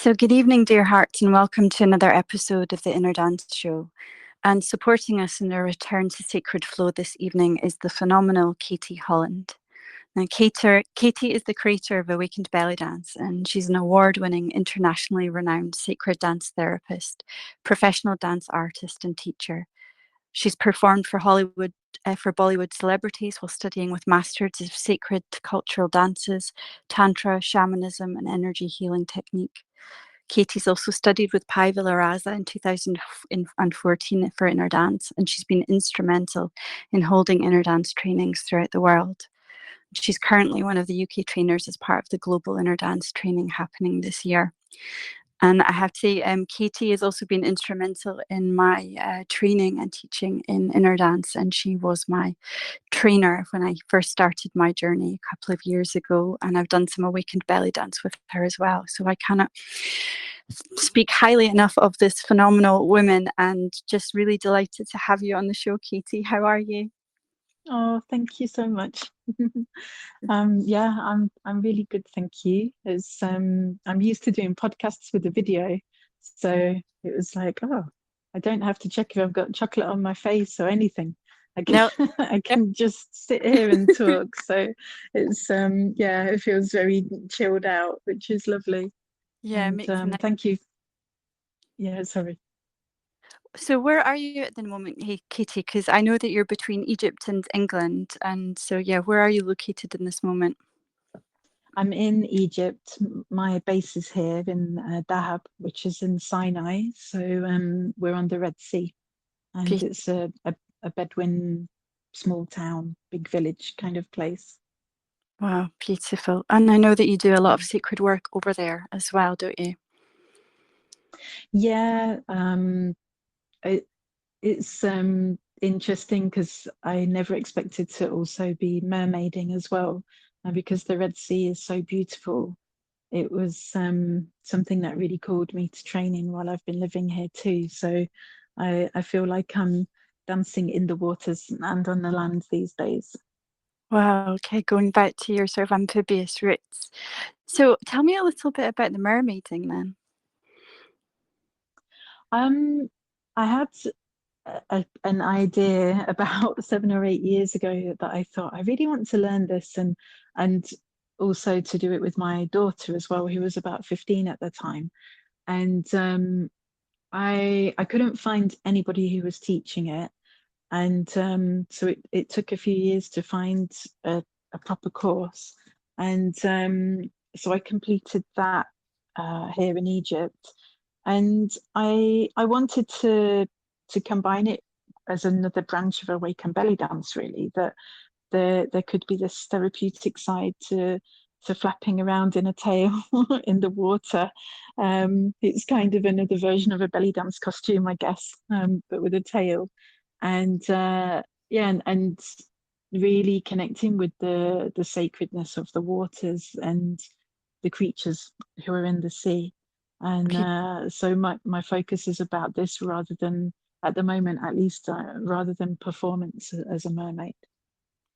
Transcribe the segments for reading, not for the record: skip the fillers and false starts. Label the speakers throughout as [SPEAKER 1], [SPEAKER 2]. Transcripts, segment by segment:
[SPEAKER 1] So, good evening, dear hearts, and welcome to another episode of the Inner Dance Show. And supporting us in our return to sacred flow this evening is the phenomenal Katie Holland. Now, Katie is the creator of Awakened Bellydance, and she's an award-winning, internationally renowned sacred dance therapist, professional dance artist, and teacher. She's performed for Bollywood celebrities while studying with masters of sacred cultural dances, tantra, shamanism, and energy healing technique. Katie's also studied with Pai Villaraza in 2014 for inner dance, and she's been instrumental in holding inner dance trainings throughout the world. She's currently one of the UK trainers as part of the global inner dance training happening this year. And I have to say, Katie has also been instrumental in my training and teaching in inner dance, and she was my trainer when I first started my journey a couple of years ago, and I've done some awakened belly dance with her as well. So I cannot speak highly enough of this phenomenal woman, and just really delighted to have you on the show, Katie. How are you?
[SPEAKER 2] Oh, thank you so much. Yeah, I'm really good, thank you. I'm used to doing podcasts with a video, so it was like, oh, I don't have to check if I've got chocolate on my face or anything. I can
[SPEAKER 1] No.
[SPEAKER 2] I can just sit here and talk. So it's yeah, it feels very chilled out, which is lovely.
[SPEAKER 1] Yeah, it
[SPEAKER 2] And
[SPEAKER 1] makes a nice.
[SPEAKER 2] thank you. Yeah, sorry.
[SPEAKER 1] So where are you at the moment, hey, Katie? Because I know that you're between Egypt and England, and so yeah, where are you located in this moment?
[SPEAKER 2] I'm in Egypt. My base is here in Dahab, which is in Sinai. So we're on the Red Sea, and it's a Bedouin small town, big village kind of place.
[SPEAKER 1] Wow, beautiful. And I know that you do a lot of sacred work over there as well, don't you?
[SPEAKER 2] Yeah, it, it's interesting because I never expected to also be mermaiding as well, and because the Red Sea is so beautiful, it was something that really called me to training while I've been living here too. So I feel like I'm dancing in the waters and on the land these days.
[SPEAKER 1] Wow, okay, going back to your sort of amphibious roots. So tell me a little bit about the mermaiding then.
[SPEAKER 2] Um, I had an idea about 7 or 8 years ago that I thought I really want to learn this and also to do it with my daughter as well, who was about 15 at the time. And I couldn't find anybody who was teaching it. And so it took a few years to find a proper course. And so I completed that here in Egypt. And I wanted to combine it as another branch of awakened belly dance, really, that there could be this therapeutic side to flapping around in a tail in the water. It's kind of another version of a belly dance costume, I guess, but with a tail. And yeah, and really connecting with the sacredness of the waters and the creatures who are in the sea. And so my focus is about this rather than, at the moment at least, rather than performance as a mermaid.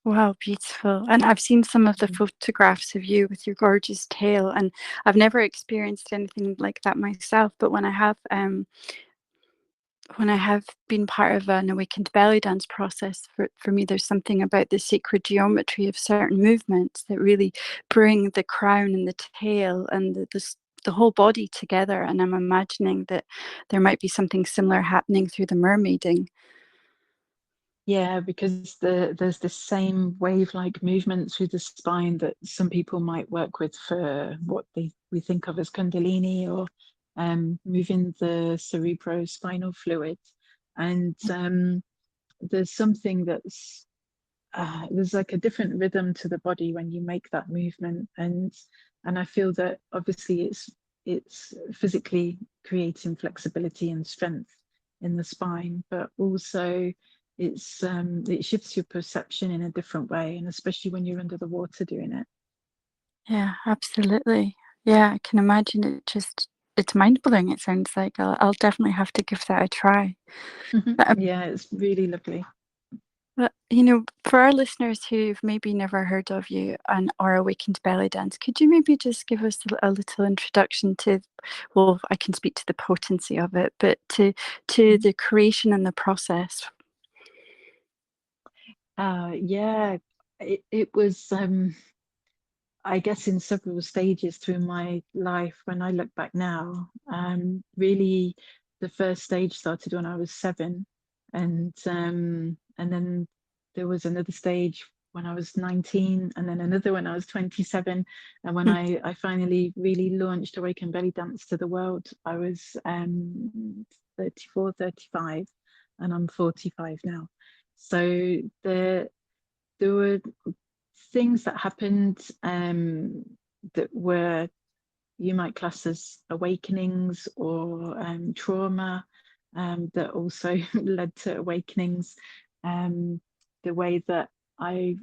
[SPEAKER 1] Wow, beautiful. And I've seen some of the
[SPEAKER 2] Mhm.
[SPEAKER 1] photographs of you with your gorgeous tail, and I've never experienced anything like that myself. But when I have been part of an awakened belly dance process, for me, there's something about the sacred geometry of certain movements that really bring the crown and the tail and the whole body together. And I'm imagining that there might be something similar happening through the mermaiding.
[SPEAKER 2] Yeah, because there's this same wave-like movement through the spine that some people might work with for what we think of as Kundalini or moving the cerebrospinal fluid. And there's something there's like a different rhythm to the body when you make that movement, and I feel that obviously it's physically creating flexibility and strength in the spine, but also it shifts your perception in a different way, and especially when you're under the water doing it.
[SPEAKER 1] Yeah, absolutely. Yeah, I can imagine it's mind blowing. It sounds like I'll definitely have to give that a try. But
[SPEAKER 2] Yeah, it's really lovely.
[SPEAKER 1] But, for our listeners who've maybe never heard of you and or Awakened Belly Dance, could you maybe just give us a little introduction to, well, I can speak to the potency of it, but to
[SPEAKER 2] Mhm.
[SPEAKER 1] the creation and the process?
[SPEAKER 2] Yeah, it was, I guess, in several stages through my life. When I look back now, really, the first stage started when I was 7, and then there was another stage when I was 19, and then another when I was 27. And when
[SPEAKER 1] Mm.
[SPEAKER 2] I finally really launched Awaken Belly Dance to the world, I was 34, 35, and I'm 45 now. So there were things that happened, that were, you might class as awakenings or trauma, that also led to awakenings. Um, the way that I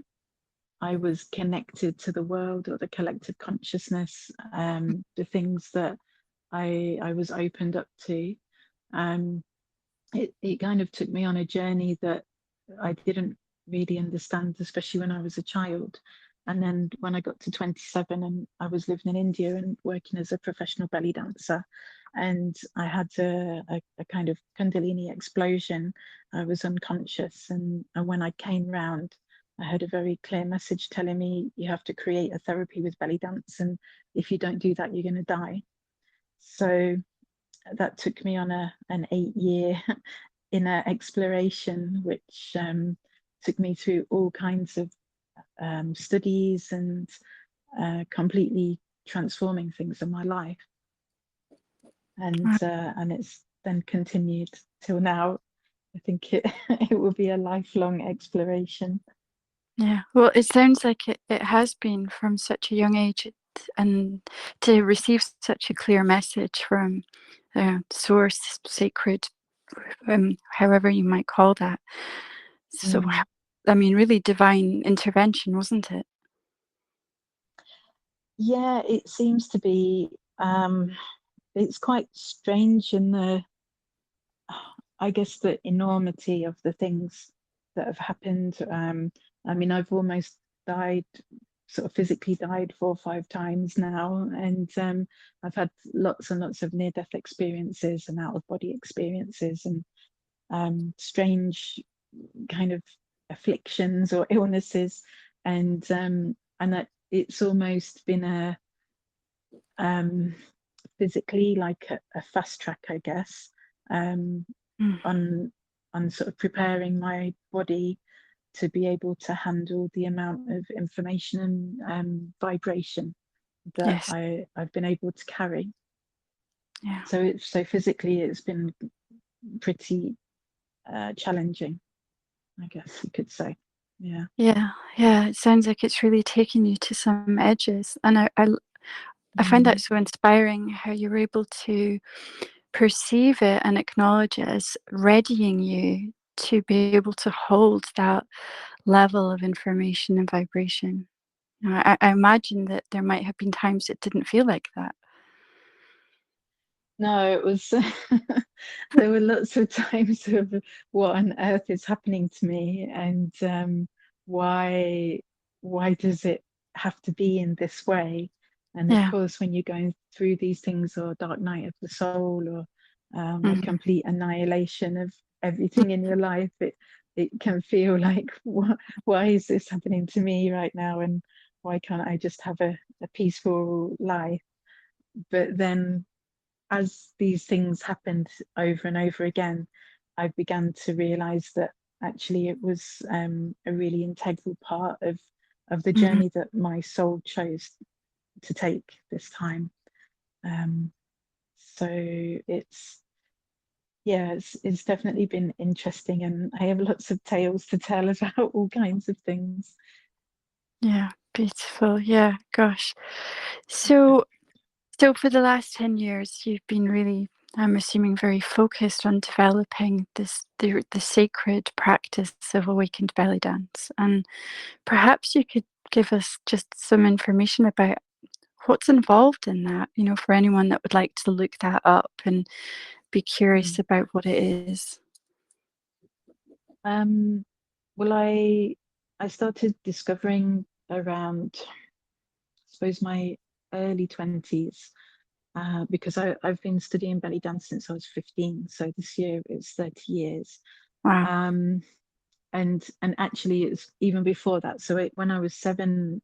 [SPEAKER 2] I was connected to the world or the collective consciousness, the things that I was opened up to. Um, it kind of took me on a journey that I didn't really understand, especially when I was a child. And then when I got to 27 and I was living in India and working as a professional belly dancer, and I had a kind of Kundalini explosion. I was unconscious, and when I came round, I heard a very clear message telling me you have to create a therapy with belly dance, and if you don't do that, you're going to die. So that took me on an 8 year inner exploration, which took me through all kinds of studies and completely transforming things in my life. And it's then continued till now. I think it it will be a lifelong exploration.
[SPEAKER 1] Yeah, well, it sounds like it has been from such a young age, and to receive such a clear message from source, sacred, however you might call that. So,
[SPEAKER 2] Mm.
[SPEAKER 1] I mean, really divine intervention, wasn't it?
[SPEAKER 2] Yeah, it seems to be. It's quite strange in the, I guess, the enormity of the things that have happened. I mean, I've almost died, sort of physically died 4 or 5 times now, and I've had lots and lots of near-death experiences and out-of-body experiences, and strange kind of afflictions or illnesses, and that it's almost been a, um, physically like a fast track, I guess, um,
[SPEAKER 1] Mm,
[SPEAKER 2] on sort of preparing my body to be able to handle the amount of information and vibration that
[SPEAKER 1] yes,
[SPEAKER 2] I've been able to carry.
[SPEAKER 1] yeah,
[SPEAKER 2] So physically, it's been pretty challenging, I guess you could say. Yeah.
[SPEAKER 1] yeah, yeah. It sounds like it's really taken you to some edges, and I find that
[SPEAKER 2] Mm.
[SPEAKER 1] so inspiring how you're able to perceive it and acknowledge it as readying you to be able to hold that level of information and vibration. I imagine that there might have been times it didn't feel like that.
[SPEAKER 2] No, it was there were lots of times of what on earth is happening to me, and why why does it have to be in this way? And of
[SPEAKER 1] Yeah.
[SPEAKER 2] course, when you're going through these things, or dark night of the soul, or a
[SPEAKER 1] Mhm.
[SPEAKER 2] complete annihilation of everything in your life, it can feel like, why is this happening to me right now? And why can't I just have a peaceful life? But then, as these things happened over and over again, I began to realize that actually it was a really integral part of the
[SPEAKER 1] Mhm.
[SPEAKER 2] journey that my soul chose to take this time. Um, so it's, yeah, it's definitely been interesting, and I have lots of tales to tell about all kinds of things.
[SPEAKER 1] Yeah, beautiful. Yeah, gosh. So so for the last 10 years, you've been really, I'm assuming, very focused on developing the sacred practice of awakened belly dance. And perhaps you could give us just some information about what's involved in that, for anyone that would like to look that up and be curious
[SPEAKER 2] Mm.
[SPEAKER 1] about what it is.
[SPEAKER 2] Um, Well, I started discovering around, I suppose, my early 20s, because I've been studying belly dance since I was 15. So this year it's 30 years.
[SPEAKER 1] Wow.
[SPEAKER 2] Um, and actually it's even before that. So when I was 7,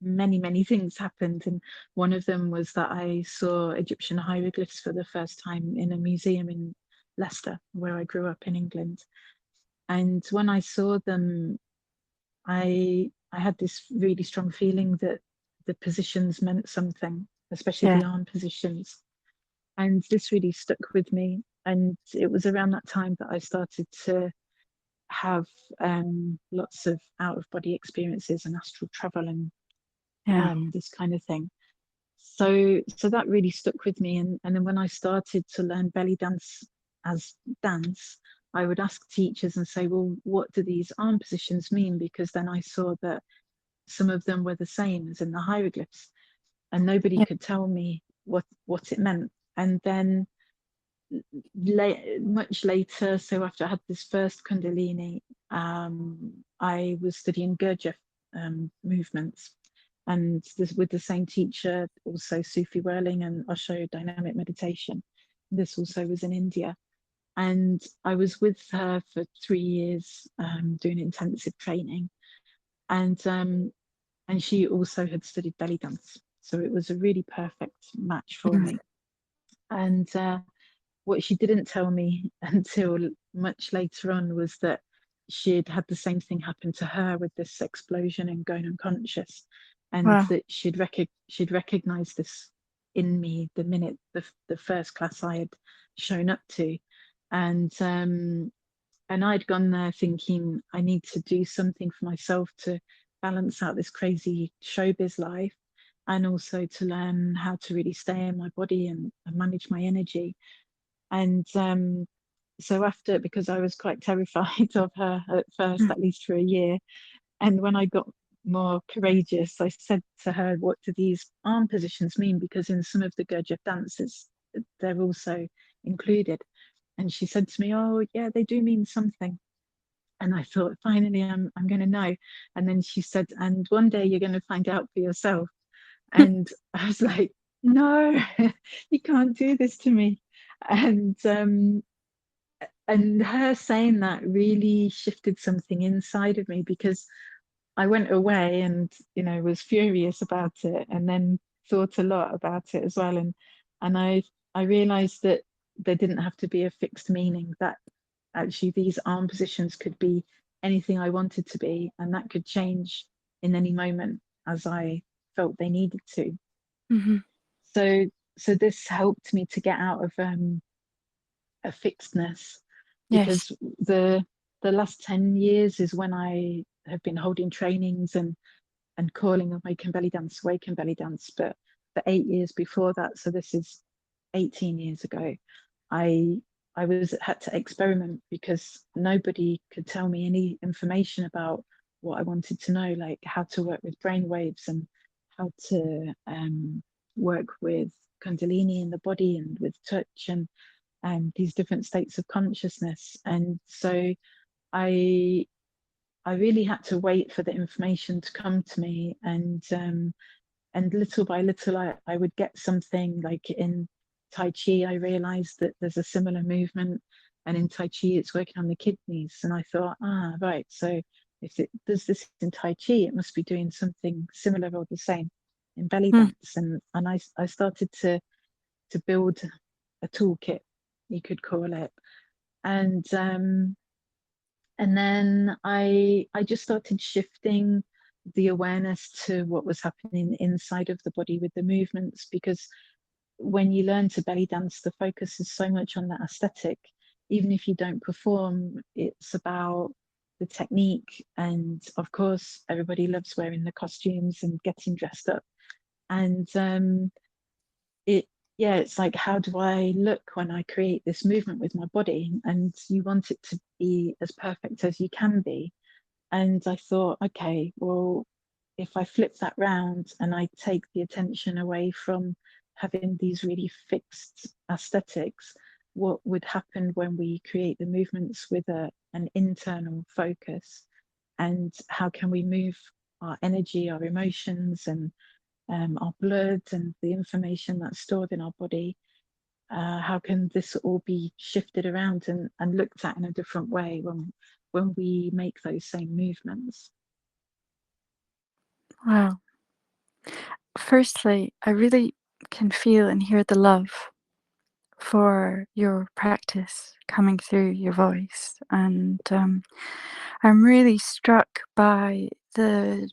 [SPEAKER 2] many things happened, and one of them was that I saw Egyptian hieroglyphs for the first time in a museum in Leicester, where I grew up in England. And when I saw them, I had this really strong feeling that the positions meant something, especially
[SPEAKER 1] Yeah.
[SPEAKER 2] the arm positions. And this really stuck with me. And it was around that time that I started to have lots of out of body experiences and astral travel and
[SPEAKER 1] Yeah.
[SPEAKER 2] this kind of thing. So that really stuck with me. And then when I started to learn belly dance as dance, I would ask teachers and say, well, what do these arm positions mean? Because then I saw that some of them were the same as in the hieroglyphs, and nobody
[SPEAKER 1] Yeah.
[SPEAKER 2] could tell me what it meant. And then much later, so after I had this first Kundalini, I was studying Gurdjieff movements, and this with the same teacher, also Sufi whirling and Osho dynamic meditation. This also was in India, and I was with her for 3 years, doing intensive training, and um, and she also had studied belly dance, so it was a really perfect match for
[SPEAKER 1] Mhm.
[SPEAKER 2] me. And what she didn't tell me until much later on was that she'd had the same thing happen to her with this explosion and going unconscious, and
[SPEAKER 1] Wow.
[SPEAKER 2] that she'd recognized this in me the minute the first class I had shown up to. And um and I'd gone there thinking I need to do something for myself to balance out this crazy showbiz life, and also to learn how to really stay in my body and manage my energy. And so after, because I was quite terrified of her at first,
[SPEAKER 1] Mm.
[SPEAKER 2] at least for a year, and when I got more courageous, I said to her, what do these arm positions mean? Because in some of the Gurdjieff dances, they're also included. And she said to me, oh, yeah, they do mean something. And I thought, finally, I'm going to know. And then she said, and one day you're going to find out for yourself. And I was like, no, you can't do this to me. And her saying that really shifted something inside of me, because I went away and was furious about it, and then thought a lot about it as well. And I realized that there didn't have to be a fixed meaning, that actually these arm positions could be anything I wanted to be, and that could change in any moment as I felt they needed to.
[SPEAKER 1] Mhm.
[SPEAKER 2] So this helped me to get out of a fixedness,
[SPEAKER 1] Yes.
[SPEAKER 2] because the last 10 years is when I have been holding trainings and calling Awakened Bellydance, Awakened Bellydance. But for 8 years before that, so this is 18 years ago, I I was had to experiment, because nobody could tell me any information about what I wanted to know, like how to work with brain waves and how to work with Kundalini in the body and with touch and these different states of consciousness. And so I I really had to wait for the information to come to me, and little by little I would get something. Like in Tai Chi, I realized that there's a similar movement, and in Tai Chi it's working on the kidneys, and I thought, right, so if it does this in Tai Chi, it must be doing something similar or the same in belly
[SPEAKER 1] Mm.
[SPEAKER 2] dance. And I started to build a toolkit, you could call it. And um and then I just started shifting the awareness to what was happening inside of the body with the movements, because when you learn to belly dance, the focus is so much on that aesthetic. Even if you don't perform, it's about the technique. And of course, everybody loves wearing the costumes and getting dressed up. And it yeah, it's like, how do I look when I create this movement with my body? And you want it to be as perfect as you can be. And I thought, okay, well, if I flip that round and I take the attention away from having these really fixed aesthetics, what would happen when we create the movements with an internal focus? and how can we move our energy, our emotions, and our blood and the information that's stored in our body. How can this all be shifted around and looked at in a different way when we make those same movements?
[SPEAKER 1] Wow. Firstly, I really can feel and hear the love for your practice coming through your voice. And I'm really struck by the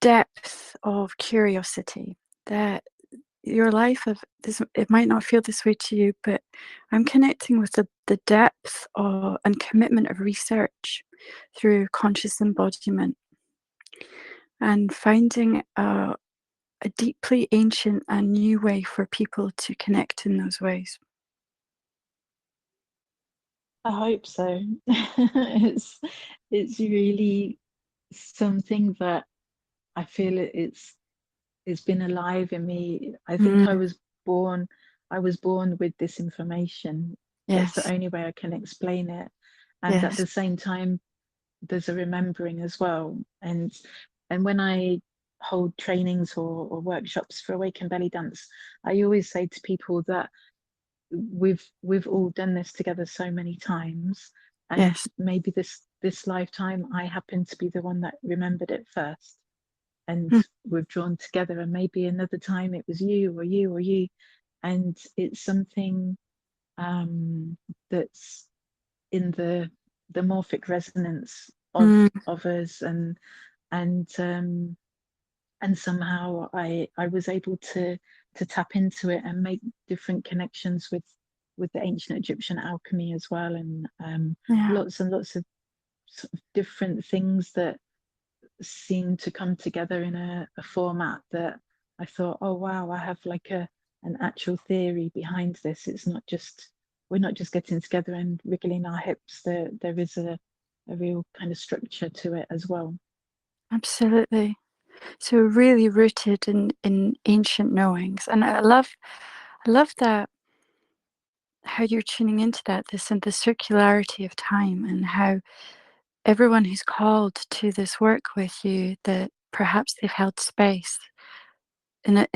[SPEAKER 1] depth of curiosity that your life of this, it might not feel this way to you, but I'm connecting with the depth of, and commitment of research through conscious embodiment and finding a deeply ancient and new way for people to connect in those ways.
[SPEAKER 2] I hope so. It's really something that I feel it's been alive in me. I think
[SPEAKER 1] Mm,
[SPEAKER 2] I was born with this information. That's the
[SPEAKER 1] yes,
[SPEAKER 2] only way I can explain it. And at
[SPEAKER 1] yes,
[SPEAKER 2] the same time, there's a remembering as well. And when I hold trainings or workshops for Awakened Bellydance, I always say to people that we've all done this together so many times, and
[SPEAKER 1] yes.
[SPEAKER 2] maybe this lifetime I happen to be the one that remembered it first, and
[SPEAKER 1] Mm,
[SPEAKER 2] we've drawn together, and maybe another time it was you or you or you, and it's something that's in the morphic resonance
[SPEAKER 1] mm,
[SPEAKER 2] of us, and and somehow I was able to tap into it and make different connections with the ancient Egyptian alchemy as well, and
[SPEAKER 1] yeah,
[SPEAKER 2] lots and lots of sort of different things that seem to come together in a format that I thought, oh wow, I have like an actual theory behind this. It's not just we're not just getting together and wriggling our hips. There is a real kind of structure to it as well.
[SPEAKER 1] absolutely. So really rooted in ancient knowings, and I love that how you're tuning into that, this and the circularity of time, and how everyone who's called to this work with you, that perhaps they've held space in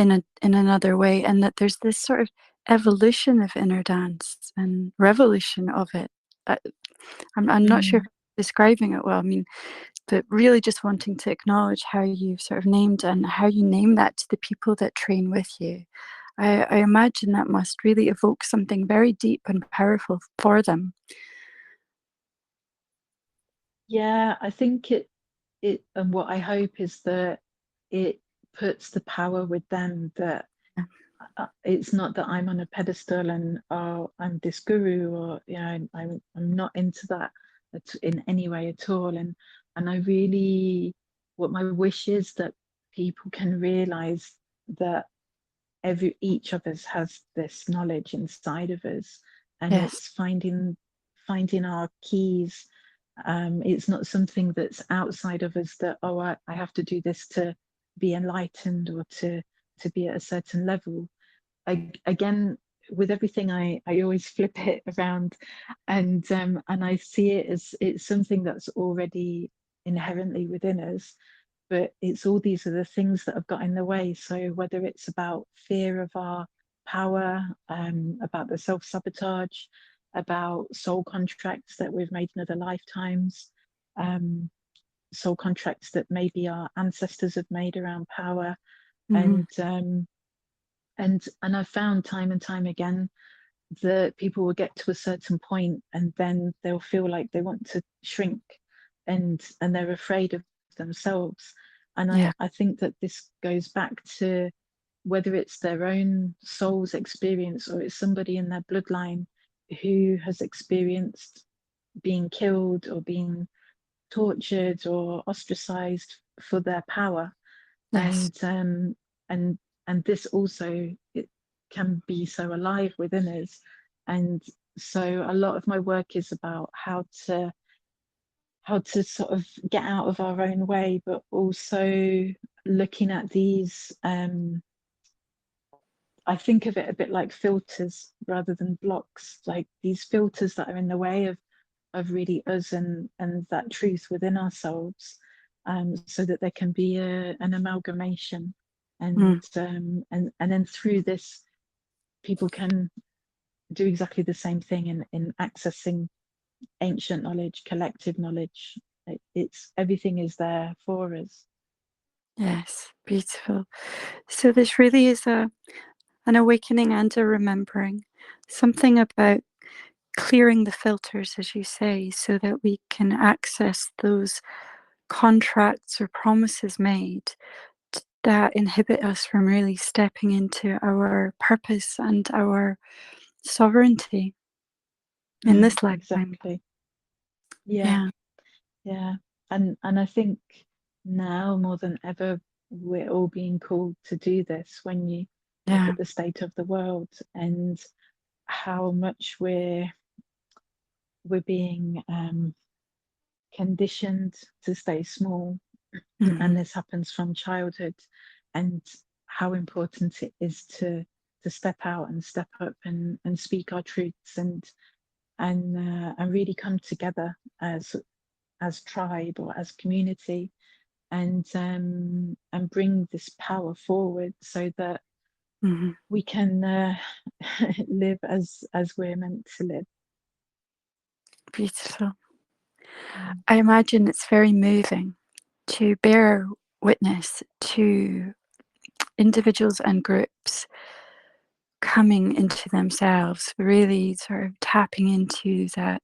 [SPEAKER 1] another way, and that there's this sort of evolution of inner dance and revolution of it. Uh, I'm not sure if
[SPEAKER 2] Mm.
[SPEAKER 1] I'm describing it well. I mean, but really just wanting to acknowledge how you've sort of named and how you name that to the people that train with you. I imagine that must really evoke something very deep and powerful for them.
[SPEAKER 2] Yeah, I think it and what I hope is that it puts the power with them, that it's not that I'm on a pedestal and oh I'm this guru, or I'm not into that in any way at all, and I really, what my wish is that people can realize that every each of us has this knowledge inside of us, and
[SPEAKER 1] Yes,
[SPEAKER 2] it's finding our keys. It's not something that's outside of us, that oh I have to do this to be enlightened or to be at a certain level. Again, with everything, I always flip it around, and I see it as it's something that's already inherently within us, but it's all these are the things that have got in the way. So whether it's about fear of our power, about the self-sabotage, about soul contracts that we've made in other lifetimes, um, soul contracts that maybe our ancestors have made around power,
[SPEAKER 1] hmm,
[SPEAKER 2] and and I've found time and time again that people will get to a certain point and then they'll feel like they want to shrink, and they're afraid of themselves. And
[SPEAKER 1] yeah,
[SPEAKER 2] I think that this goes back to whether it's their own soul's experience or it's somebody in their bloodline who has experienced being killed or being tortured or ostracized for their power,
[SPEAKER 1] yes,
[SPEAKER 2] and and and this also, it can be so alive within us. And so a lot of my work is about how to sort of get out of our own way, but also looking at these, I think of it a bit like filters rather than blocks, like these filters that are in the way of really us and that truth within ourselves, so that there can be an amalgamation,
[SPEAKER 1] Mm.
[SPEAKER 2] and then through this people can do exactly the same thing in accessing ancient knowledge, collective knowledge. It's everything is there for us.
[SPEAKER 1] Yes, beautiful. So this really is an awakening and a remembering. Something about clearing the filters, as you say, so that we can access those contracts or promises made that inhibit us from really stepping into our purpose and our sovereignty in this lifetime.
[SPEAKER 2] Exactly. Yeah,
[SPEAKER 1] Yeah,
[SPEAKER 2] yeah. And I think now more than ever we're all being called to do this when you look
[SPEAKER 1] yeah,
[SPEAKER 2] at the state of the world and how much we're being conditioned to stay small, and
[SPEAKER 1] hmm,
[SPEAKER 2] this happens from childhood, and how important it is to step out and step up and speak our truths and really come together as tribe or as community, and bring this power forward so that
[SPEAKER 1] hmm.
[SPEAKER 2] we can live as we're meant to live.
[SPEAKER 1] Beautiful.
[SPEAKER 2] Mm.
[SPEAKER 1] I imagine it's very moving to bear witness to individuals and groups coming into themselves, really sort of tapping into that,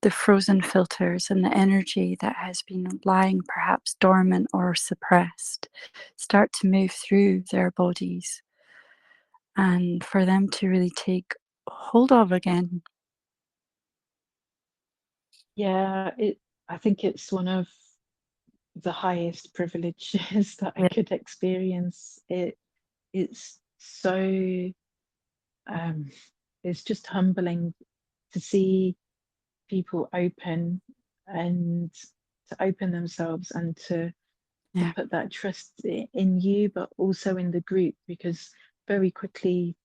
[SPEAKER 1] the frozen filters and the energy that has been lying perhaps dormant or suppressed start to move through their bodies, and for them to really take hold of again.
[SPEAKER 2] Yeah, I think it's one of the highest privileges that I
[SPEAKER 1] Yeah,
[SPEAKER 2] could experience. It's so it's just humbling to see people open and to open themselves and to
[SPEAKER 1] yeah,
[SPEAKER 2] put that trust in you, but also in the group, because very quickly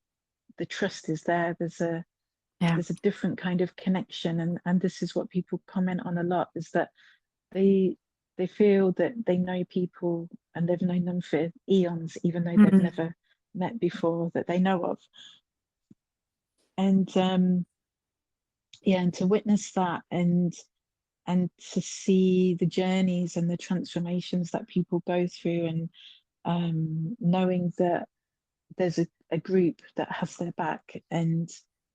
[SPEAKER 2] the trust is there.
[SPEAKER 1] yeah.
[SPEAKER 2] There's a different kind of connection, and this is what people comment on a lot, is that they they feel that they know people and they've known them for eons, even though they've
[SPEAKER 1] Mm,
[SPEAKER 2] never met before that they know of. And yeah, and to witness that and to see the journeys and the transformations that people go through, and knowing that there's a group that has their back, and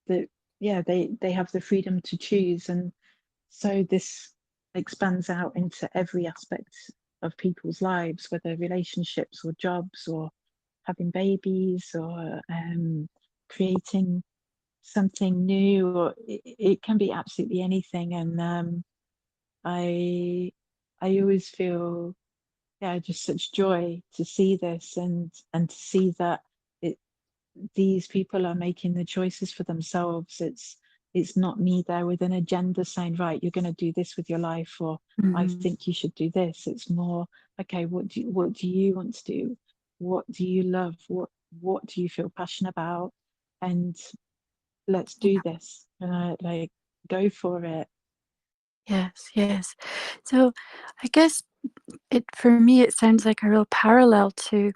[SPEAKER 2] that yeah, they have the freedom to choose. And so this expands out into every aspect of people's lives, whether relationships or jobs or having babies or creating something new, or it can be absolutely anything. And I I always feel, yeah, just such joy to see this, and to see that it these people are making the choices for themselves. It's not me there with an agenda saying, right, you're going to do this with your life, or I
[SPEAKER 1] mhm.
[SPEAKER 2] think you should do this. It's more, okay, what do you want to do? What do you love? What do you feel passionate about? And let's do this. And I like go for it.
[SPEAKER 1] Yes, yes. So I guess it, for me, it sounds like a real parallel to,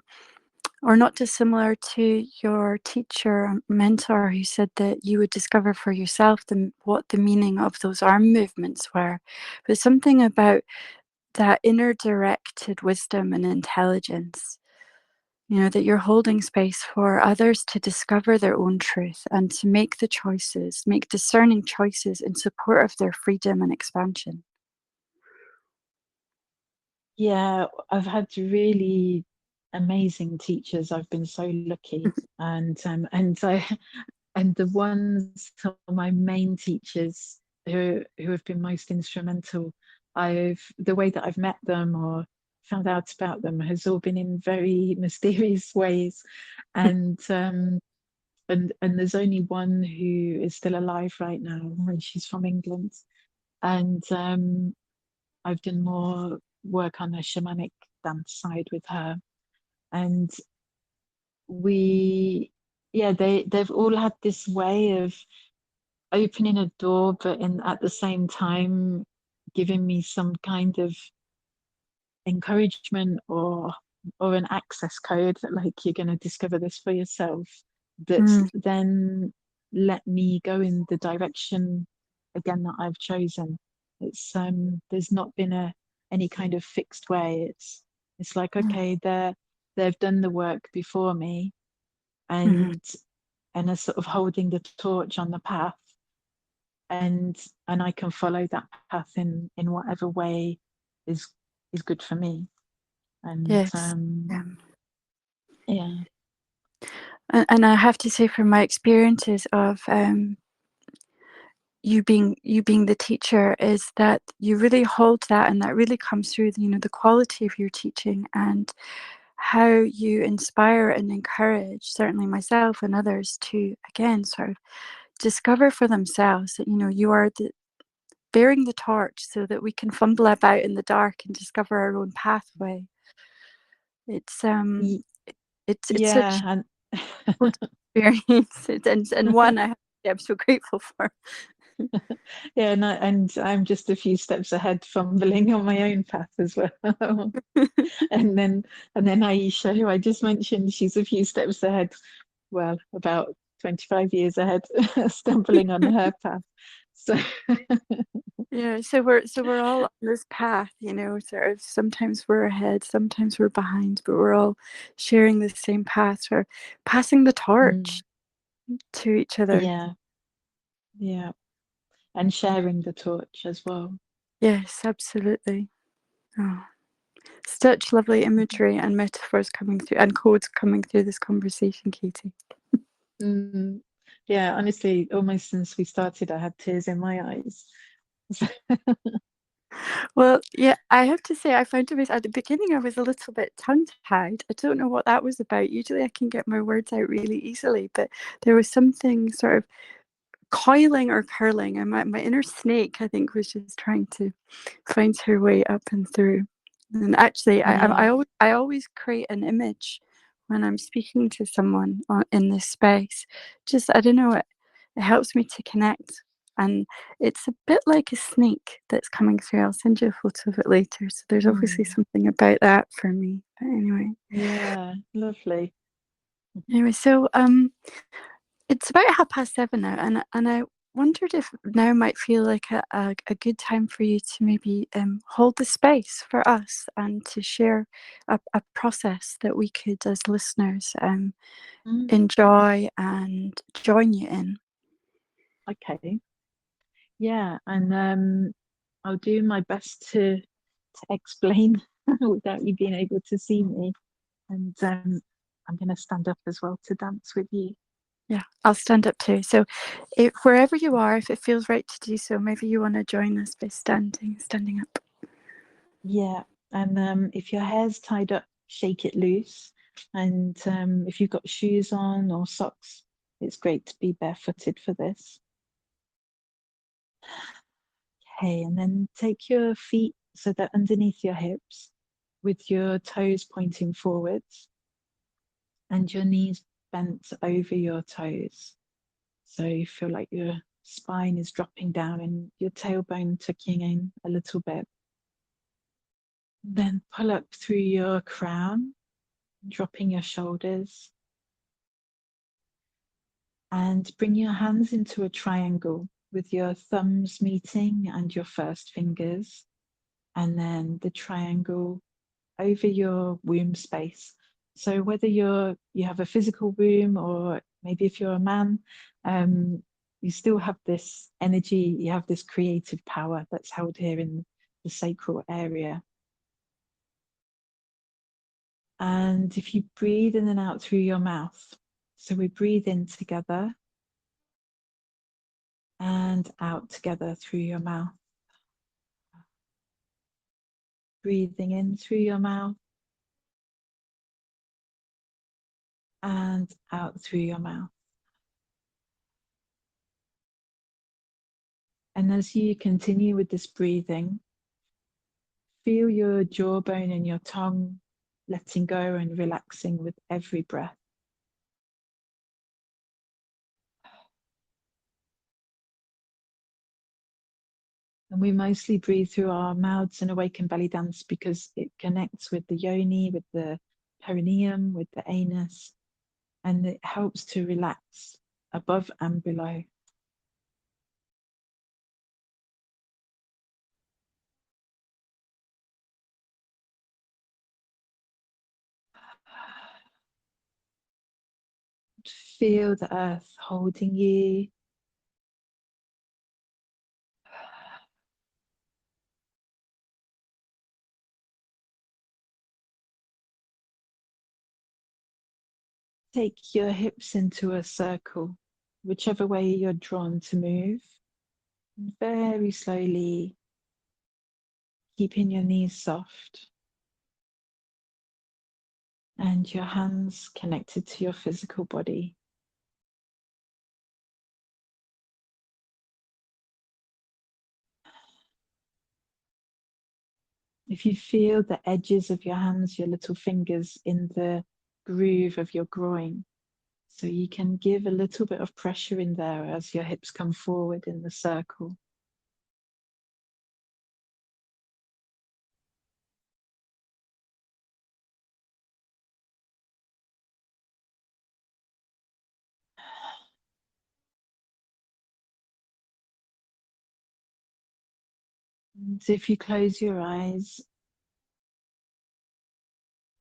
[SPEAKER 1] or not dissimilar to, your teacher mentor who said that you would discover for yourself what the meaning of those arm movements were. But something about that inner directed wisdom and intelligence, that you're holding space for others to discover their own truth and to make the choices, make discerning choices in support of their freedom and expansion.
[SPEAKER 2] Yeah, I've had really amazing teachers. I've been so lucky, and I and the ones who are my main teachers who have been most instrumental, I've the way that I've met them or found out about them has all been in very mysterious ways, and and there's only one who is still alive right now, and she's from England, and I've done more work on the shamanic dance side with her, and we, yeah, they've all had this way of opening a door, but at the same time giving me some kind of encouragement or an access code that, like, you're going to discover this for yourself, that's
[SPEAKER 1] Mm,
[SPEAKER 2] then let me go in the direction again that I've chosen. It's there's not been any kind of fixed way. It's like,
[SPEAKER 1] mm,
[SPEAKER 2] okay, they've done the work before me,
[SPEAKER 1] mhm.
[SPEAKER 2] and are sort of holding the torch on the path, and I can follow that path in whatever way is good for me. And
[SPEAKER 1] Yes.
[SPEAKER 2] yeah.
[SPEAKER 1] And I have to say, from my experiences of you being the teacher, is that you really hold that, and that really comes through the, the quality of your teaching and how you inspire and encourage certainly myself and others to again sort of discover for themselves that you are bearing the torch so that we can fumble about in the dark and discover our own pathway. It's
[SPEAKER 2] Y-
[SPEAKER 1] it's such
[SPEAKER 2] yeah, and
[SPEAKER 1] an experience, and one I'm so grateful for.
[SPEAKER 2] yeah, and I'm just a few steps ahead, fumbling on my own path as well. and then Aisha, who I just mentioned, she's a few steps ahead, well, about 25 years ahead, stumbling on her path. So
[SPEAKER 1] Yeah, so we're all on this path, sort of sometimes we're ahead, sometimes we're behind, but we're all sharing the same path or passing the torch
[SPEAKER 2] mm,
[SPEAKER 1] to each other.
[SPEAKER 2] yeah, yeah, and sharing the torch as well.
[SPEAKER 1] Yes, absolutely. Oh, such lovely imagery and metaphors coming through and codes coming through this conversation, Katie.
[SPEAKER 2] Mm, yeah, honestly, almost since we started, I had tears in my eyes.
[SPEAKER 1] Well, yeah, I have to say I found it at the beginning I was a little bit tongue-tied. I don't know what that was about. Usually I can get my words out really easily, but there was something sort of coiling or curling, and my inner snake, I think, was just trying to find her way up and through. And actually,
[SPEAKER 2] Yeah.
[SPEAKER 1] I always create an image when I'm speaking to someone in this space. Just I don't know, it helps me to connect. And it's a bit like a snake that's coming through. I'll send you a photo of it later. So there's obviously
[SPEAKER 2] Mm,
[SPEAKER 1] something about that for me. But anyway,
[SPEAKER 2] yeah, lovely.
[SPEAKER 1] so it's about 7:30 now, and I wondered if now might feel like a good time for you to maybe hold the space for us and to share a process that we could, as listeners,
[SPEAKER 2] Mm,
[SPEAKER 1] enjoy and join you in.
[SPEAKER 2] okay. Yeah, and I'll do my best to explain without you being able to see me. And I'm going to stand up as well to dance with you.
[SPEAKER 1] Yeah, I'll stand up too. So, wherever you are, if it feels right to do so, maybe you want to join us by standing up.
[SPEAKER 2] Yeah, and if your hair's tied up, shake it loose. And if you've got shoes on or socks, it's great to be barefooted for this. Okay, and then take your feet so they're underneath your hips with your toes pointing forwards and your knees bent over your toes. So you feel like your spine is dropping down and your tailbone tucking in a little bit. Then pull up through your crown, dropping your shoulders, and bring your hands into a triangle with your thumbs meeting and your first fingers, and then the triangle over your womb space. So whether you have a physical womb, or maybe if you're a man, you still have this energy, you have this creative power that's held here in the sacral area. And if you breathe in and out through your mouth, so we breathe in together and out together through your mouth. Breathing in through your mouth and out through your mouth. And as you continue with this breathing, feel your jawbone and your tongue letting go and relaxing with every breath. And we mostly breathe through our mouths in Awakened Bellydance because it connects with the yoni, with the perineum, with the anus, and it helps to relax above and below. Feel the earth holding you. Take your hips into a circle, whichever way you're drawn to move. Very slowly, keeping your knees soft and your hands connected to your physical body. If you feel the edges of your hands, your little fingers in the groove of your groin, so you can give a little bit of pressure in there as your hips come forward in the circle. And if you close your eyes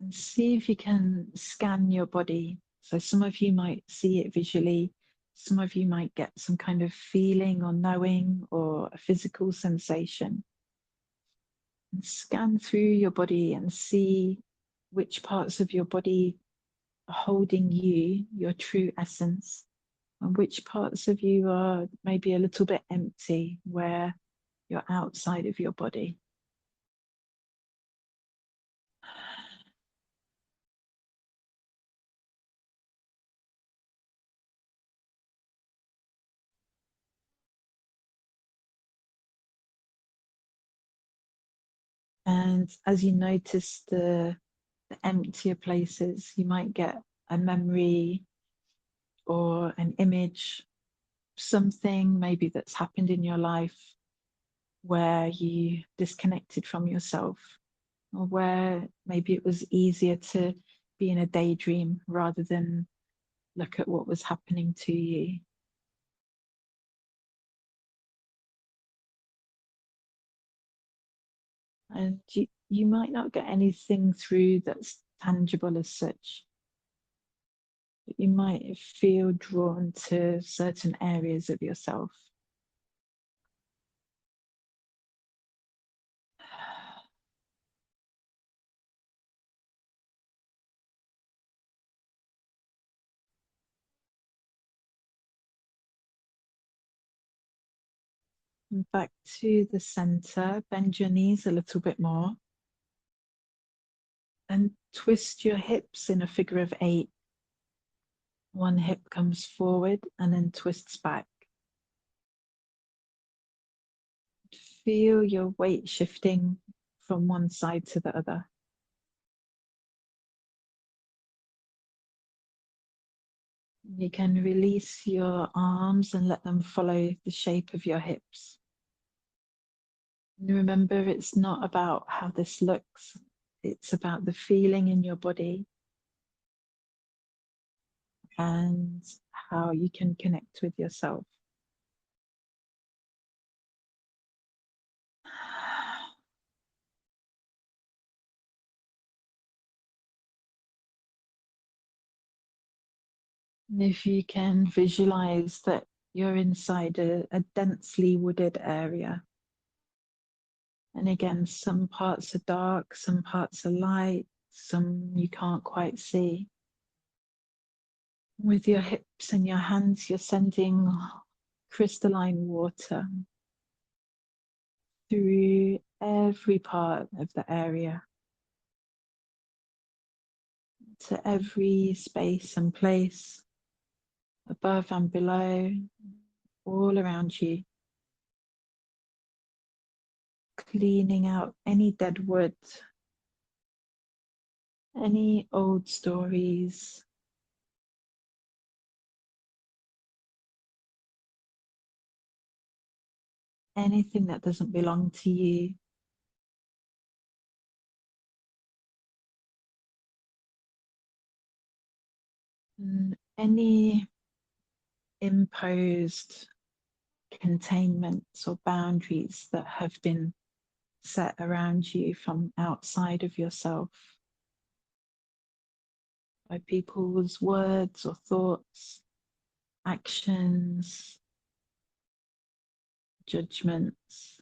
[SPEAKER 2] and see if you can scan your body. So some of you might see it visually, some of you might get some kind of feeling or knowing or a physical sensation. And scan through your body and see which parts of your body are holding you, your true essence, and which parts of you are maybe a little bit empty, where you're outside of your body. And as you notice the emptier places, you might get a memory or an image, something maybe that's happened in your life where you disconnected from yourself, or where maybe it was easier to be in a daydream rather than look at what was happening to you. And you might not get anything through that's tangible as such, but you might feel drawn to certain areas of yourself. And back to the center, bend your knees a little bit more and twist your hips in a figure of 8. One hip comes forward and then twists back. Feel your weight shifting from one side to the other. You can release your arms and let them follow the shape of your hips. And remember, it's not about how this looks, it's about the feeling in your body and how you can connect with yourself. And if you can visualize that you're inside a densely wooded area. And again, some parts are dark, some parts are light, some you can't quite see. With your hips and your hands, you're sending crystalline water through every part of the area, to every space and place, above and below, all around you. Cleaning out any dead wood, any old stories, anything that doesn't belong to you. And any imposed containments or boundaries that have been set around you from outside of yourself by people's words or thoughts, actions, judgments.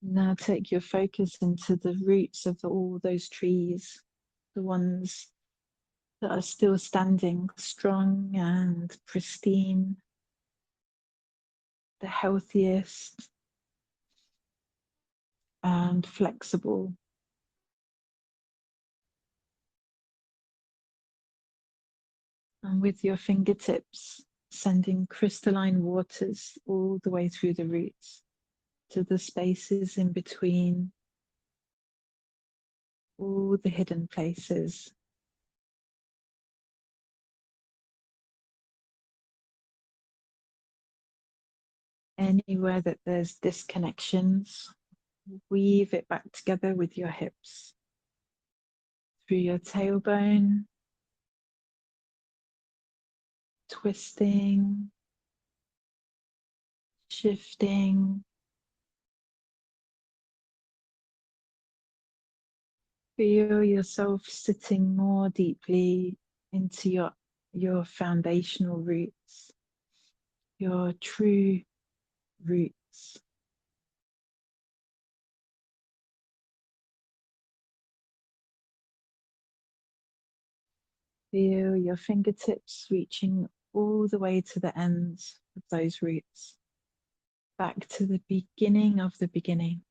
[SPEAKER 2] Now take your focus into the roots of all those trees, the ones that are still standing strong and pristine, the healthiest and flexible. And with your fingertips, sending crystalline waters all the way through the roots to the spaces in between, all the hidden places. Anywhere that there's disconnections, weave it back together with your hips. Through your tailbone, twisting, shifting. Feel yourself sitting more deeply into your foundational roots, your true roots. Feel your fingertips reaching all the way to the ends of those roots, back to the beginning of the beginning.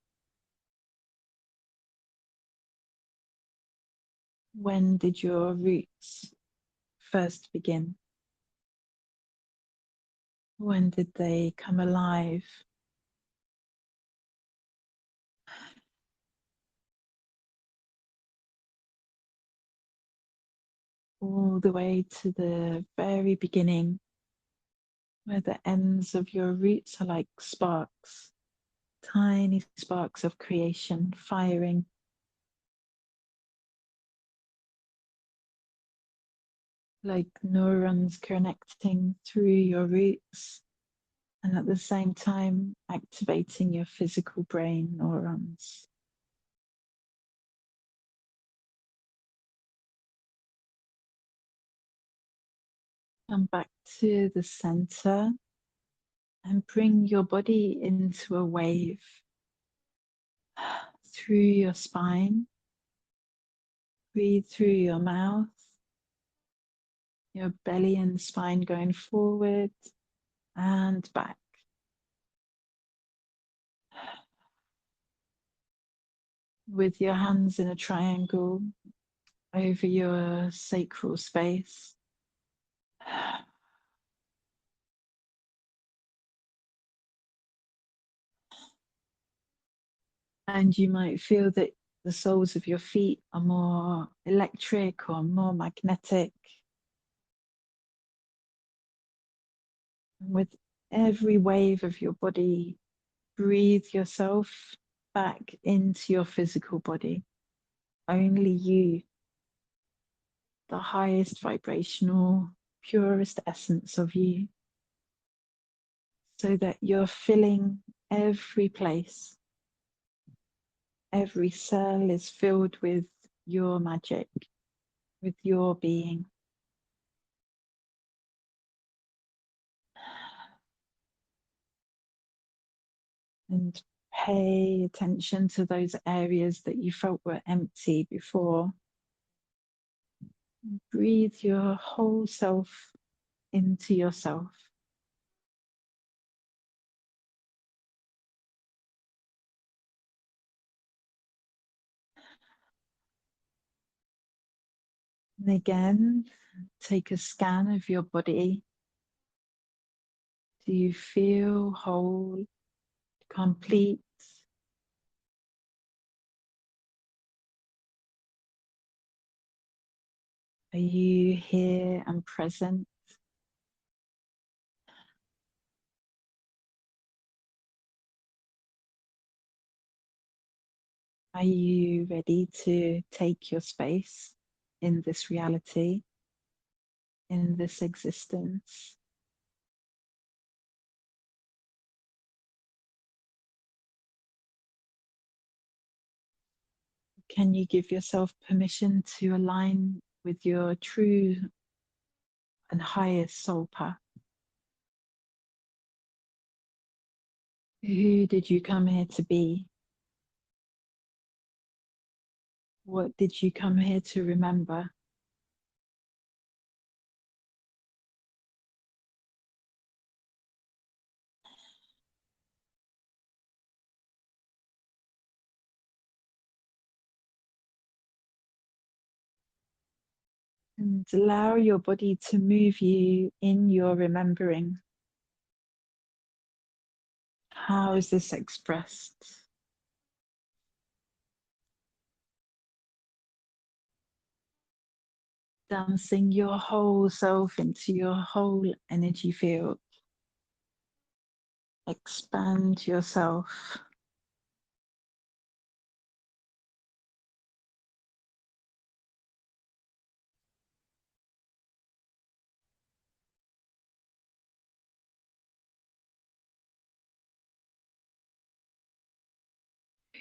[SPEAKER 2] When did your roots first begin? When did they come alive? All the way to the very beginning, where the ends of your roots are like sparks, tiny sparks of creation firing. Like neurons connecting through your roots and at the same time activating your physical brain neurons. Come back to the center and bring your body into a wave through your spine. Breathe through your mouth, your belly and spine going forward and back. With your hands in a triangle over your sacral space. And you might feel that the soles of your feet are more electric or more magnetic. And with every wave of your body, breathe yourself back into your physical body. Only you, the highest vibrational, purest essence of you, so that you're filling every place. Every cell is filled with your magic, with your being. And pay attention to those areas that you felt were empty before. Breathe your whole self into yourself. And again, take a scan of your body. Do you feel whole, complete? Are you here and present Are you ready to take your space in this reality, in this existence? Can you give yourself permission to align with your true and highest soul path? Who did you come here to be? What did you come here to remember? And allow your body to move you in your remembering. How is this expressed? Dancing your whole self into your whole energy field. Expand yourself.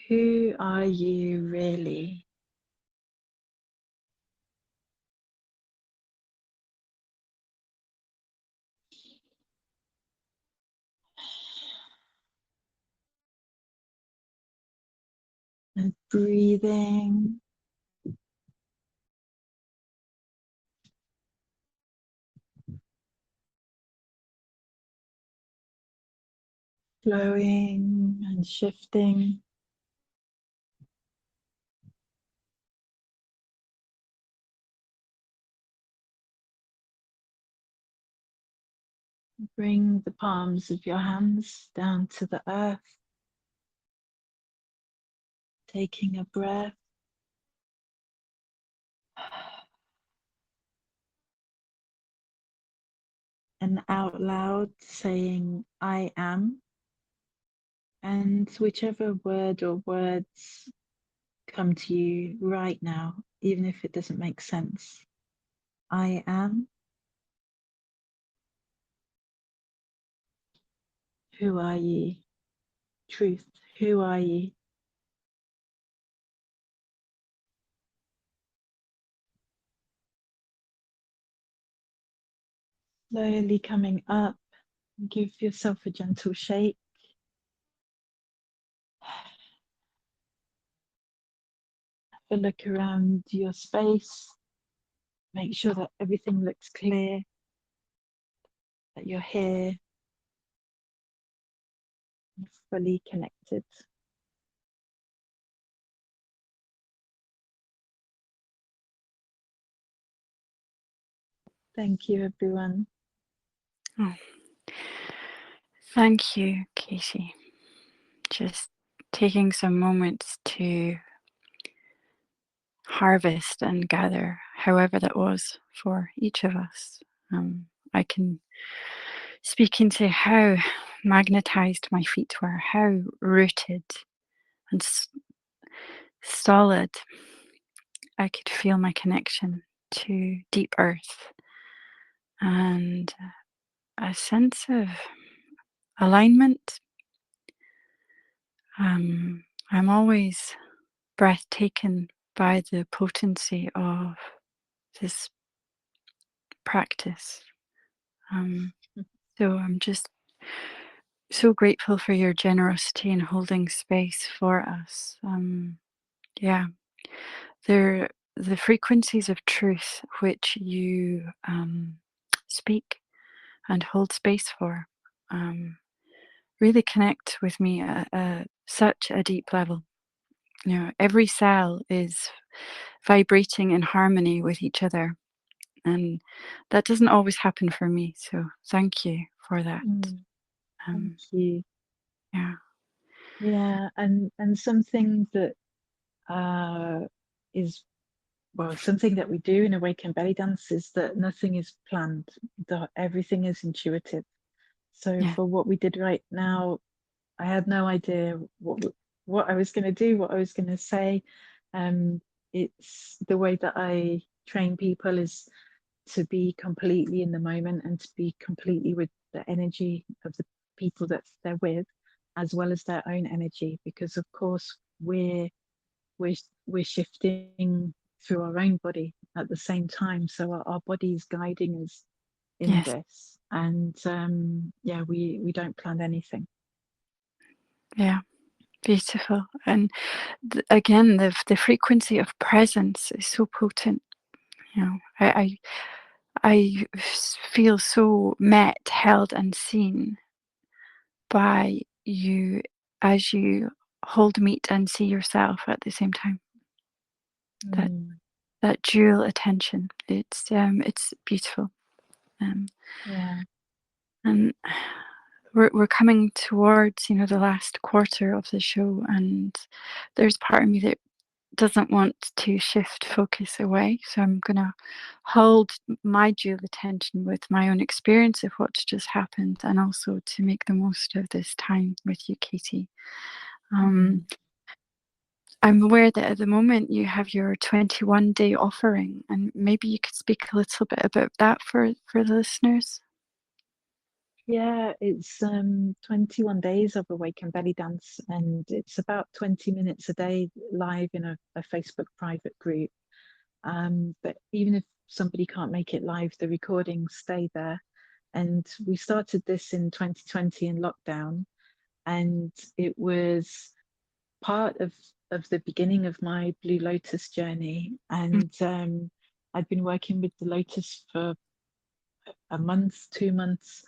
[SPEAKER 2] Who are you really? And breathing. Flowing and shifting. Bring the palms of your hands down to the earth. Taking a breath. And out loud saying, I am. And whichever word or words come to you right now, even if it doesn't make sense. I am. Who are you? Truth. Who are you? Slowly coming up. Give yourself a gentle shake. Have a look around your space. Make sure that everything looks clear, that you're here and fully connected. Thank you, everyone.
[SPEAKER 1] Oh, thank you, Katie. Just taking some moments to harvest and gather, however that was for each of us. I can speak into how magnetized my feet were, how rooted and solid I could feel my connection to deep earth and a sense of alignment. I'm always breathtaken by the potency of this practice. So I'm just so grateful for your generosity in holding space for us. Yeah, the frequencies of truth which you speak and hold space for really connect with me at such a deep level. You know, every cell is vibrating in harmony with each other, and that doesn't always happen for me. So thank you for that.
[SPEAKER 2] Thank you.
[SPEAKER 1] Yeah.
[SPEAKER 2] Yeah, and something that is, well, something that we do in Awakened Bellydance is that nothing is planned, that everything is intuitive. So
[SPEAKER 1] Yeah.
[SPEAKER 2] for what we did right now, I had no idea what I was going to do, what I was going to say. Um, it's the way that I train people is to be completely in the moment and to be completely with the energy of the people that they're with, as well as their own energy, because of course we're we're shifting through our own body at the same time. So our body is guiding us in
[SPEAKER 1] Yes.
[SPEAKER 2] this, and yeah, we don't plan anything.
[SPEAKER 1] Yeah. Beautiful. And again, the frequency of presence is so potent. You know, I feel so met, held, and seen by you as you hold, meet, and see yourself at the same time. That
[SPEAKER 2] Mm,
[SPEAKER 1] that dual attention. It's beautiful. Um,
[SPEAKER 2] yeah.
[SPEAKER 1] and we're coming towards, the last quarter of the show, and there's part of me that doesn't want to shift focus away. So I'm going to hold my dual attention with my own experience of what's just happened, and also to make the most of this time with you, Katie. Um,
[SPEAKER 2] Mm.
[SPEAKER 1] I'm aware that at the moment you have your 21-day offering, and maybe you could speak a little bit about that for the listeners.
[SPEAKER 2] Yeah, it's 21 days of Awakened Bellydance, and it's about 20 minutes a day live in a Facebook private group. But even if somebody can't make it live, the recordings stay there. And we started this in 2020 in lockdown, and it was part of the beginning of my Blue Lotus journey.
[SPEAKER 1] Mm.
[SPEAKER 2] And I'd been working with the Lotus for a month, 2 months,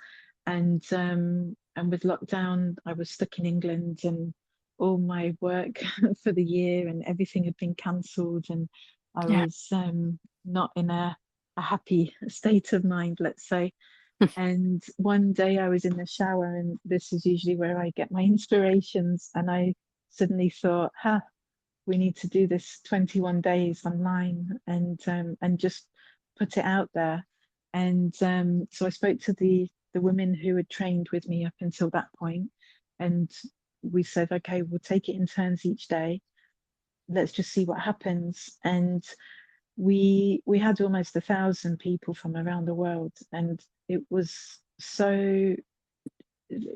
[SPEAKER 2] and with lockdown, I was stuck in England, and all my work for the year and everything had been cancelled, and I
[SPEAKER 1] Yeah.
[SPEAKER 2] was not in a happy state of mind, let's say. And one day I was in the shower, and this is usually where I get my inspirations, and I suddenly thought, "Ha, we need to do this 21 days online and just put it out there." And so I spoke to the women who had trained with me up until that point, and we said, okay, we'll take it in turns each day. Let's just see what happens. And we had almost 1,000 people from around the world, and it was so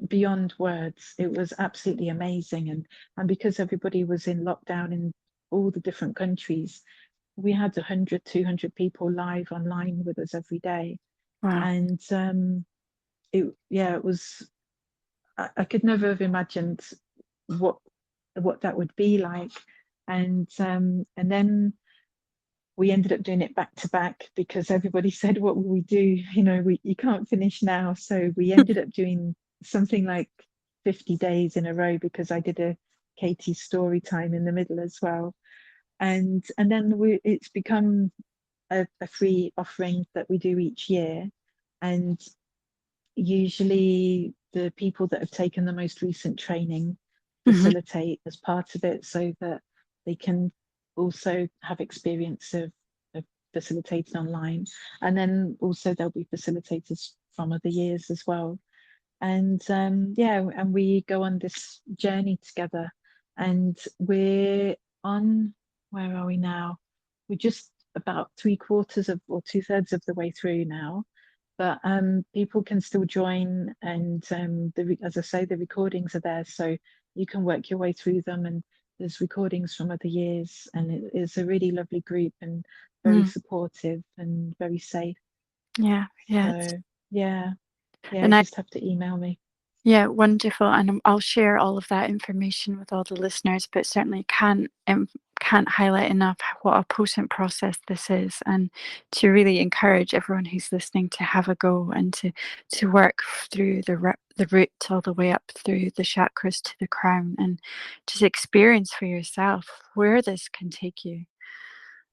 [SPEAKER 2] beyond words. It was absolutely amazing. And because everybody was in lockdown in all the different countries, we had 100, 200 people live online with us every day.
[SPEAKER 1] Wow.
[SPEAKER 2] And it was, I could never have imagined what what that would be like. And then we ended up doing it back to back because everybody said, what will we do? You can't finish now. So we ended up doing something like 50 days in a row, because I did a Katie story time in the middle as well. And then it's become a free offering that we do each year. And usually the people that have taken the most recent training
[SPEAKER 1] Hmm.
[SPEAKER 2] facilitate as part of it, so that they can also have experience of facilitating online. And then also there'll be facilitators from other years as well. And yeah, and we go on this journey together, and we're on, where are we now? We're just about 3/4 of, or 2/3 of the way through now. But people can still join, and as I say, the recordings are there, so you can work your way through them. And there's recordings from other years, and it is a really lovely group, and very
[SPEAKER 1] Mm.
[SPEAKER 2] supportive and very safe.
[SPEAKER 1] Yeah. Yeah.
[SPEAKER 2] So yeah, yeah, you
[SPEAKER 1] And I
[SPEAKER 2] just have to email me.
[SPEAKER 1] Yeah, wonderful. And I'll share all of that information with all the listeners, but certainly can't highlight enough what a potent process this is, and to really encourage everyone who's listening to have a go, and to work through the root all the way up through the chakras to the crown, and just experience for yourself where this can take you.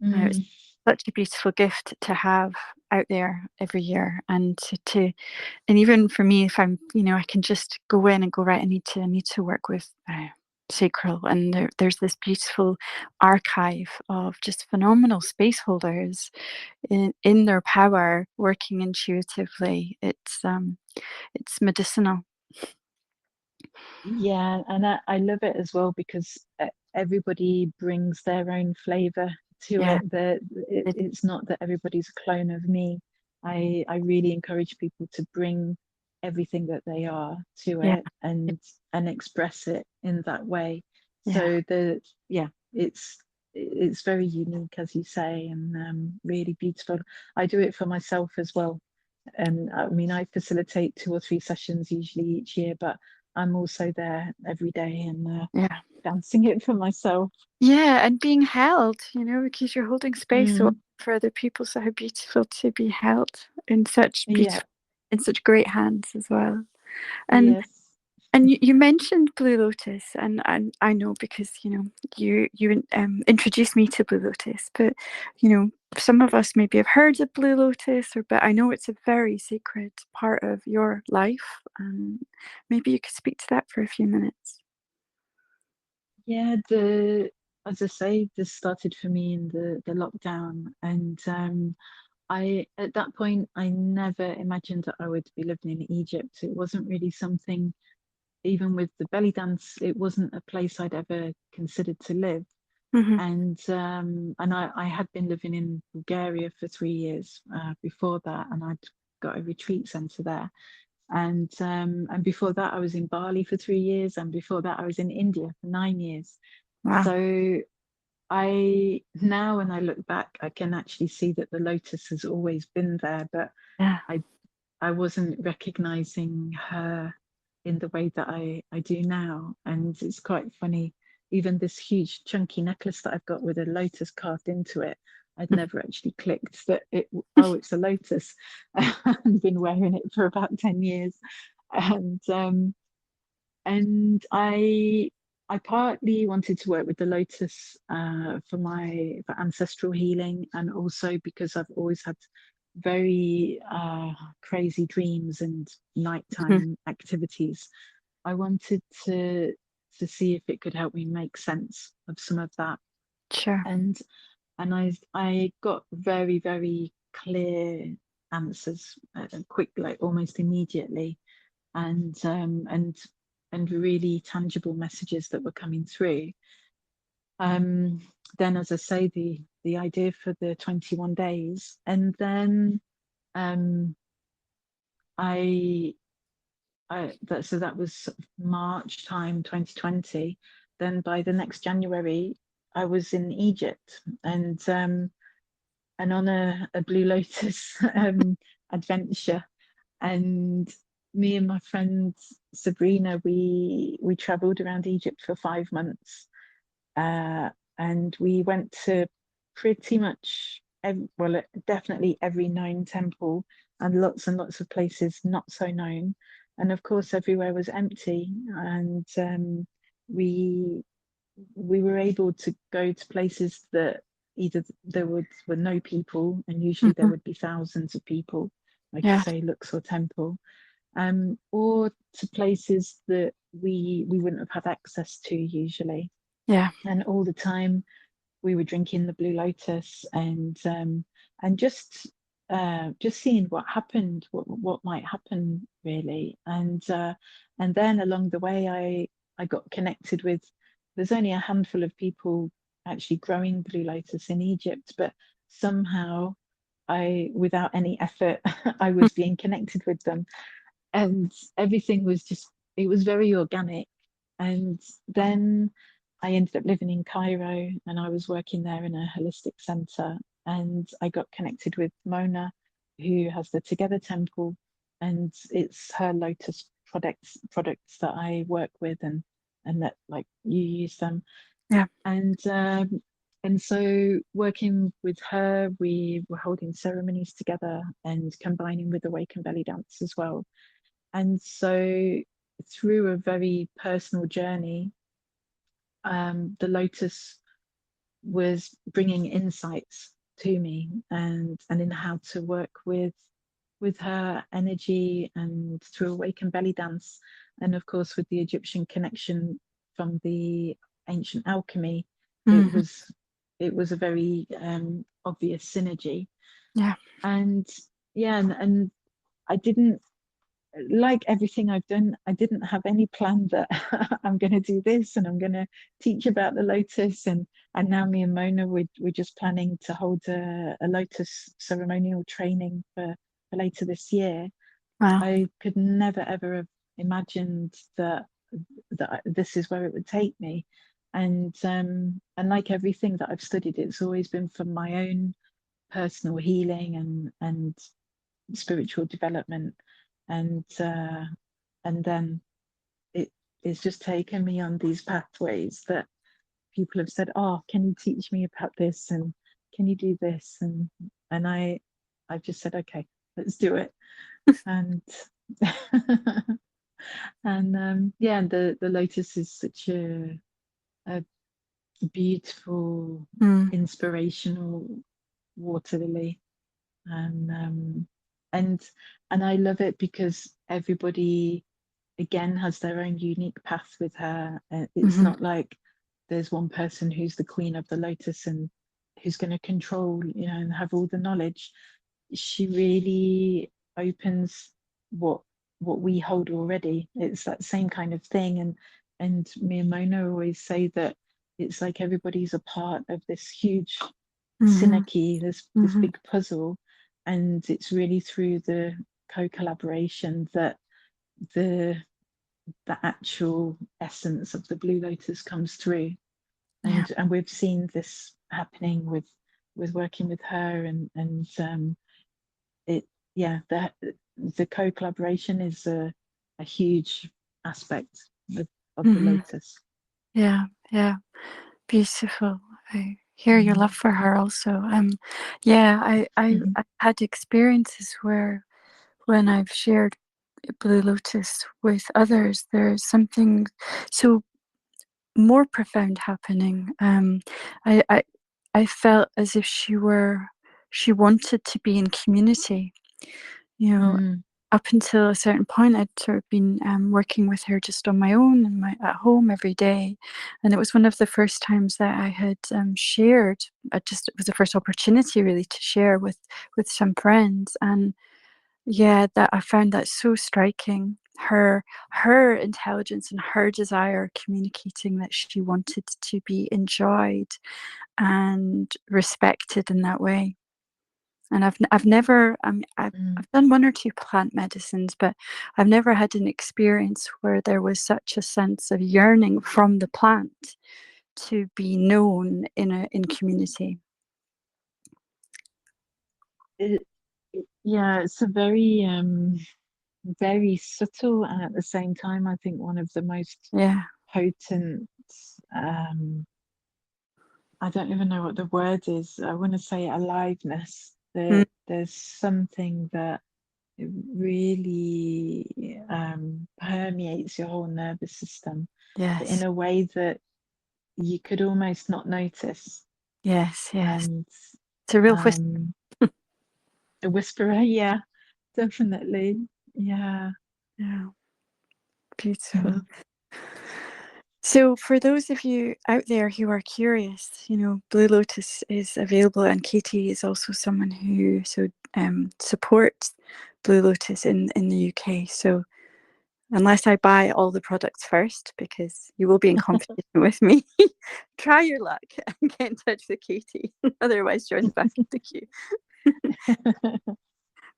[SPEAKER 1] It's
[SPEAKER 2] Mm,
[SPEAKER 1] such a beautiful gift to have out there every year, and to and even for me, if I'm, I can just go in and go, right, I need to work with sacral, and there's this beautiful archive of just phenomenal space holders in their power, working intuitively. It's medicinal.
[SPEAKER 2] Yeah, and I love it as well because everybody brings their own flavor to
[SPEAKER 1] Yeah.
[SPEAKER 2] it. That
[SPEAKER 1] It,
[SPEAKER 2] it's not that everybody's a clone of me. I really encourage people to bring everything that they are to
[SPEAKER 1] yeah.
[SPEAKER 2] it and express it in that way.
[SPEAKER 1] Yeah.
[SPEAKER 2] So yeah, it's very unique, as you say, and really beautiful. I do it for myself as well. And I mean, I facilitate 2 or 3 sessions usually each year, but I'm also there every day and
[SPEAKER 1] Yeah.
[SPEAKER 2] dancing it for myself.
[SPEAKER 1] Yeah, and being held, because you're holding space so
[SPEAKER 2] Mm,
[SPEAKER 1] for other people. So how beautiful to be held in such
[SPEAKER 2] yeah,
[SPEAKER 1] beautiful, in such great hands as well. And
[SPEAKER 2] yes.
[SPEAKER 1] and you mentioned Blue Lotus, and I know because you introduced me to Blue Lotus, but some of us maybe have heard of Blue Lotus, but I know it's a very sacred part of your life, and maybe you could speak to that for a few minutes.
[SPEAKER 2] Yeah, the as I say, this started for me in the lockdown, and I at that point I never imagined that I would be living in Egypt. It wasn't really something, even with the belly dance, it wasn't a place I'd ever considered to live.
[SPEAKER 1] Hmm.
[SPEAKER 2] And I had been living in Bulgaria for 3 years before that, and I'd got a retreat center there. And before that, I was in Bali for 3 years, and before that, I was in India for 9 years.
[SPEAKER 1] Wow.
[SPEAKER 2] So I now, when I look back, I can actually see that the lotus has always been there, but
[SPEAKER 1] Yeah.
[SPEAKER 2] I I wasn't recognizing her in the way that I do now. And it's quite funny, even this huge chunky necklace that I've got with a lotus carved into it, I'd never actually clicked that oh, it's a lotus. I've been wearing it for about 10 years. And and I partly wanted to work with the lotus for ancestral healing, and also because I've always had very crazy dreams and
[SPEAKER 1] Mhm.
[SPEAKER 2] nighttime activities. I wanted to see if it could help me make sense of some of that,
[SPEAKER 1] Sure.
[SPEAKER 2] and and I got very clear answers, quick, like almost immediately, and really tangible messages that were coming through. Um, then, as I say, the idea for the 21 days, and then um, I, so that was March time 2020. Then by the next January, I was in Egypt, and on a Blue Lotus adventure. And me and my friend Sabrina, we travelled around Egypt for 5 months, uh, and we went to pretty much definitely every known temple, and lots of places not so known, and of course everywhere was empty. And we we were able to go to places that either were no people, and usually there
[SPEAKER 1] Hmm.
[SPEAKER 2] would be thousands of people, like you
[SPEAKER 1] Yeah.
[SPEAKER 2] say, Luxor Temple, or to places that we wouldn't have had access to usually.
[SPEAKER 1] Yeah.
[SPEAKER 2] And all the time we were drinking the Blue Lotus, and just seeing what happened, what might happen really. And then along the way, I got connected with. There's only a handful of people actually growing Blue Lotus in Egypt, but somehow without any effort, I was being connected with them, and everything was just, it was very organic. And then I ended up living in Cairo, and I was working there in a holistic center, and I got connected with Mona, who has the Together Temple, and it's her lotus products that I work with, and that, like, you use them.
[SPEAKER 1] Yeah.
[SPEAKER 2] And so working with her, we were holding ceremonies together and combining with Awakened Bellydance as well. And so, through a very personal journey, the lotus was bringing insights to me, and in how to work with her energy, and through Awakened Belly Dance, and of course with the Egyptian connection from the ancient alchemy, it
[SPEAKER 1] Hmm.
[SPEAKER 2] was it was a very obvious synergy.
[SPEAKER 1] Yeah.
[SPEAKER 2] And yeah, and I didn't. like everything I've done, I didn't have any plan that I'm going to do this and I'm going to teach about the lotus. And now me and Mona, we're just planning to hold a lotus ceremonial training for later this year.
[SPEAKER 1] Wow.
[SPEAKER 2] I could never ever have imagined that this is where it would take me. And like everything that I've studied, it's always been for my own personal healing and spiritual development, and then it's just taken me on these pathways that people have said, oh, can you teach me about this, and can you do this, and I've just said, okay, let's do it. And and yeah, the lotus is such a beautiful,
[SPEAKER 1] Mm.
[SPEAKER 2] inspirational water lily, and and and I love it because everybody again has their own unique path with her. It's
[SPEAKER 1] Mm-hmm.
[SPEAKER 2] not like there's one person who's the queen of the lotus and who's going to control, and have all the knowledge. She really opens what what we hold already. It's that same kind of thing, and me and Mona always say that it's like everybody's a part of this huge
[SPEAKER 1] Mm-hmm.
[SPEAKER 2] synarchy, this
[SPEAKER 1] Mm-hmm.
[SPEAKER 2] big puzzle, and it's really through the co-collaboration that the the actual essence of the blue lotus comes through.
[SPEAKER 1] Yeah.
[SPEAKER 2] And we've seen this happening with working with her, and it yeah, the co-collaboration is a huge aspect of the
[SPEAKER 1] Mm-hmm.
[SPEAKER 2] lotus.
[SPEAKER 1] Yeah. Yeah. Beautiful. I hear your
[SPEAKER 2] Mm.
[SPEAKER 1] love for her also. Yeah,
[SPEAKER 2] Mhm.
[SPEAKER 1] I had experiences where when I've shared Blue Lotus with others, there's something so more profound happening. I, I I felt as if she wanted to be in community. You know,
[SPEAKER 2] Mm.
[SPEAKER 1] up until a certain point, I'd sort of been working with her just on my own and at home every day, and it was one of the first times that I had shared. It was the first opportunity really to share with some friends, and yeah, that I found that so striking. Her intelligence and her desire communicating that she wanted to be enjoyed and respected in that way. And I've never
[SPEAKER 2] Mm.
[SPEAKER 1] I've done one or two plant medicines, but I've never had an experience where there was such a sense of yearning from the plant to be known in community.
[SPEAKER 2] It, yeah, it's a very subtle, and at the same time, I think one of the most
[SPEAKER 1] Yeah.
[SPEAKER 2] potent. Um, I don't even know what the word is. I want to say aliveness.
[SPEAKER 1] Mm,
[SPEAKER 2] There's something that really permeates your whole nervous system, but in
[SPEAKER 1] yes.
[SPEAKER 2] a way that you could almost not notice.
[SPEAKER 1] Yes. Yes.
[SPEAKER 2] And
[SPEAKER 1] It's a real whisper.
[SPEAKER 2] um, a whisperer, yeah, definitely, yeah.
[SPEAKER 1] Yeah. Beautiful. So, for those of you out there who are curious, Blue Lotus is available, and Katie is also someone who supports Blue Lotus in the UK. So, unless I buy all the products first, because you will be in competition with me, try your luck and get in touch with Katie. Otherwise, join the back of the queue.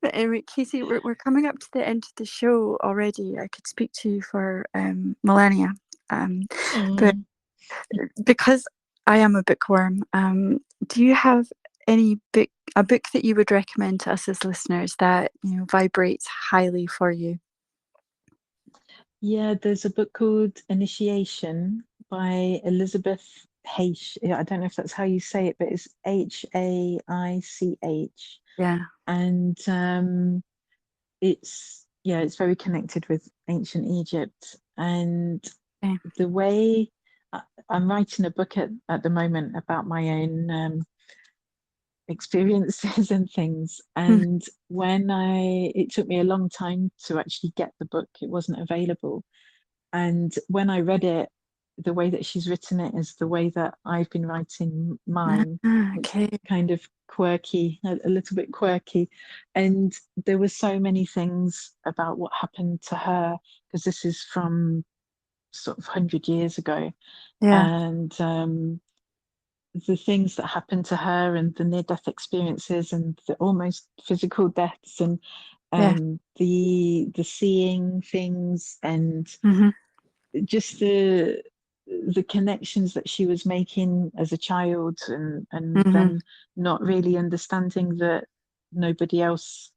[SPEAKER 1] But anyway, Katie, we're coming up to the end of the show already. I could speak to you for millennia. Um, but
[SPEAKER 2] Mm.
[SPEAKER 1] because I am a bookworm, do you have a book that you would recommend to us as listeners that vibrates highly for you?
[SPEAKER 2] Yeah, there's a book called Initiation by Elizabeth Haich. Yeah, I don't know if that's how you say it, but it's Haich.
[SPEAKER 1] Yeah.
[SPEAKER 2] And it's very connected with ancient Egypt. And
[SPEAKER 1] Okay.
[SPEAKER 2] the way I'm writing a book at the moment about my own experiences and things.
[SPEAKER 1] Mm,
[SPEAKER 2] And it took me a long time to actually get the book, it wasn't available. And when I read it, the way that she's written it is the way that I've been writing mine. It's
[SPEAKER 1] Okay.
[SPEAKER 2] kind of quirky, a little bit quirky. And there were so many things about what happened to her, because this is from sort of 100 years ago.
[SPEAKER 1] Yeah.
[SPEAKER 2] And the things that happened to her and the near-death experiences and the almost physical deaths and
[SPEAKER 1] Yeah.
[SPEAKER 2] the seeing things and
[SPEAKER 1] Mm-hmm.
[SPEAKER 2] just the connections that she was making as a child, and
[SPEAKER 1] Mm-hmm.
[SPEAKER 2] then not really understanding that nobody else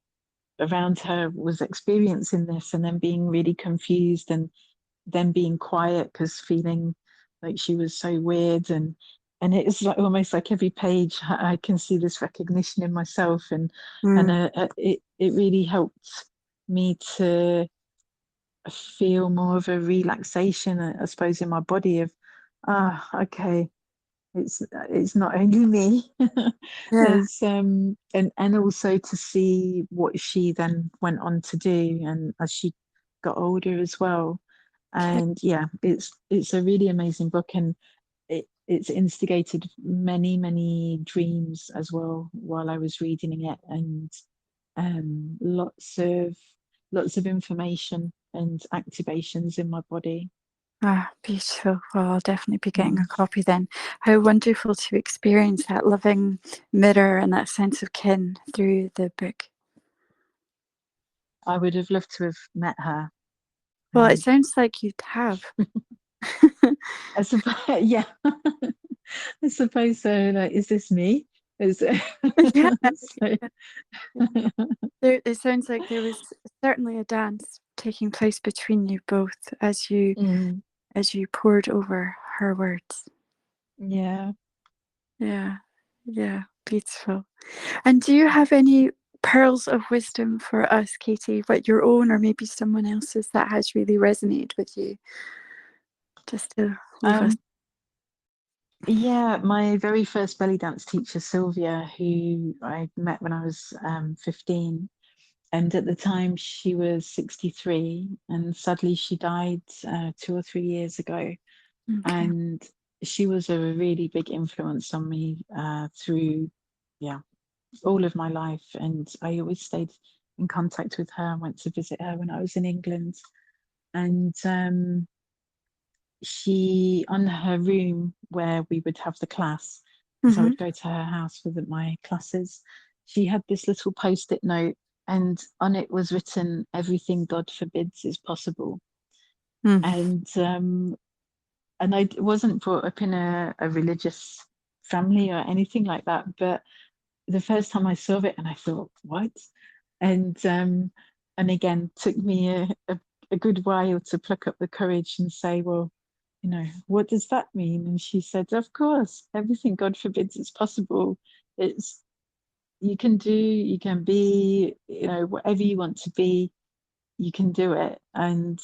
[SPEAKER 2] around her was experiencing this, and then being really confused, and then being quiet because feeling like she was so weird. And it's like almost like every page I can see this recognition in myself, and
[SPEAKER 1] Mm.
[SPEAKER 2] it really helped me to feel more of a relaxation, I suppose, in my body of, okay, it's not only me.
[SPEAKER 1] Yeah.
[SPEAKER 2] There's and also to see what she then went on to do, and as she got older as well.
[SPEAKER 1] Okay.
[SPEAKER 2] And yeah, it's a really amazing book, and it's instigated many dreams as well while I was reading it, and lots of information and activations in my body.
[SPEAKER 1] Ah, beautiful. Well, I'll definitely be getting a
[SPEAKER 2] Mm.
[SPEAKER 1] copy then. How wonderful to experience that living mirror and that sense of kin through the book.
[SPEAKER 2] I would have loved to have met her.
[SPEAKER 1] Well, it
[SPEAKER 2] Um,
[SPEAKER 1] sounds like you'd have.
[SPEAKER 2] I suppose, yeah, I suppose so. Like, is this me? Is it?
[SPEAKER 1] Yeah,
[SPEAKER 2] So,
[SPEAKER 1] it sounds like there was certainly a dance taking place between you both
[SPEAKER 2] mm,
[SPEAKER 1] as you poured over her words.
[SPEAKER 2] yeah.
[SPEAKER 1] Yeah, yeah, beautiful. And do you have any pearls of wisdom for us, Katie, but your own or maybe someone else's that has really resonated with you? Just to leave us.
[SPEAKER 2] Um, yeah, my very first belly dance teacher, Sylvia, who I met when I was 15, and at the time she was 63, and sadly she died 2 or 3 years ago.
[SPEAKER 1] Okay.
[SPEAKER 2] And she was a really big influence on me through, yeah, all of my life. And I always stayed in contact with her and went to visit her when I was in England. And she, on her room where we would have the class, because I
[SPEAKER 1] Mm-hmm.
[SPEAKER 2] would go to her house for my classes, she had this little post-it note, and on it was written, "Everything God forbids is possible."
[SPEAKER 1] Mm.
[SPEAKER 2] And I wasn't brought up in a religious family or anything like that, but the first time I saw it, and I thought, what? And and again, took me a good while to pluck up the courage and say, well, what does that mean? And she said, of course, everything God forbids is possible. It's you can be, whatever you want to be, you can do it. And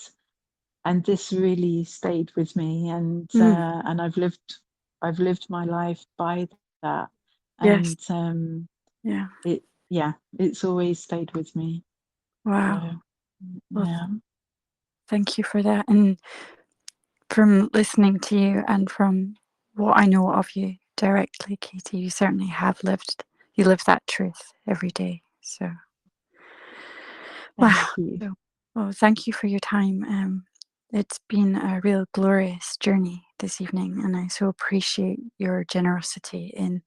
[SPEAKER 2] this really stayed with me,
[SPEAKER 1] Mm.
[SPEAKER 2] and I've lived my life by that.
[SPEAKER 1] Yes.
[SPEAKER 2] And
[SPEAKER 1] Yeah.
[SPEAKER 2] it yeah, it's always stayed with me.
[SPEAKER 1] Wow.
[SPEAKER 2] So
[SPEAKER 1] Well,
[SPEAKER 2] yeah.
[SPEAKER 1] thank you for that. And from listening to you and from what I know of you directly, Katie, you certainly you live that truth every day. So,
[SPEAKER 2] Thank
[SPEAKER 1] wow.
[SPEAKER 2] you.
[SPEAKER 1] So, well, thank you for your time. It's been a real glorious journey this evening, and I so appreciate your generosity in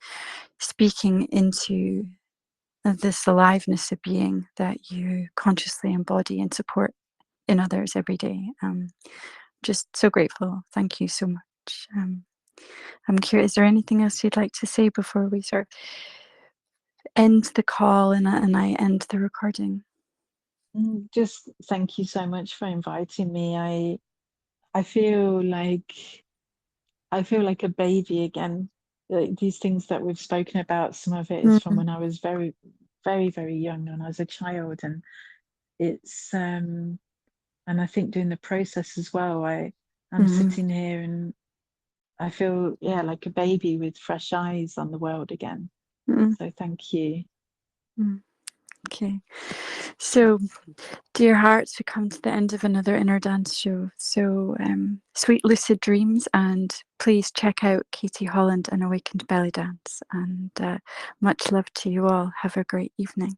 [SPEAKER 1] speaking into this aliveness of being that you consciously embody and support in others every day. Just so grateful. Thank you so much. I'm curious, is there anything else you'd like to say before we sort of end the call and I end the recording?
[SPEAKER 2] Just thank you so much for inviting me. I feel like I feel like a baby again. Like, these things that we've spoken about, some of it is from
[SPEAKER 1] Mm,
[SPEAKER 2] when I was very young, when I was a child, and it's and I think doing the process as well, I'm
[SPEAKER 1] mm,
[SPEAKER 2] sitting here and I feel, yeah, like a baby with fresh eyes on the world again.
[SPEAKER 1] mm,
[SPEAKER 2] So thank you.
[SPEAKER 1] mm. Okay. So, dear hearts, we come to the end of another Inner Dance show. So, sweet lucid dreams, and please check out Katie Holland and Awakened Bellydance. And much love to you all. Have a great evening.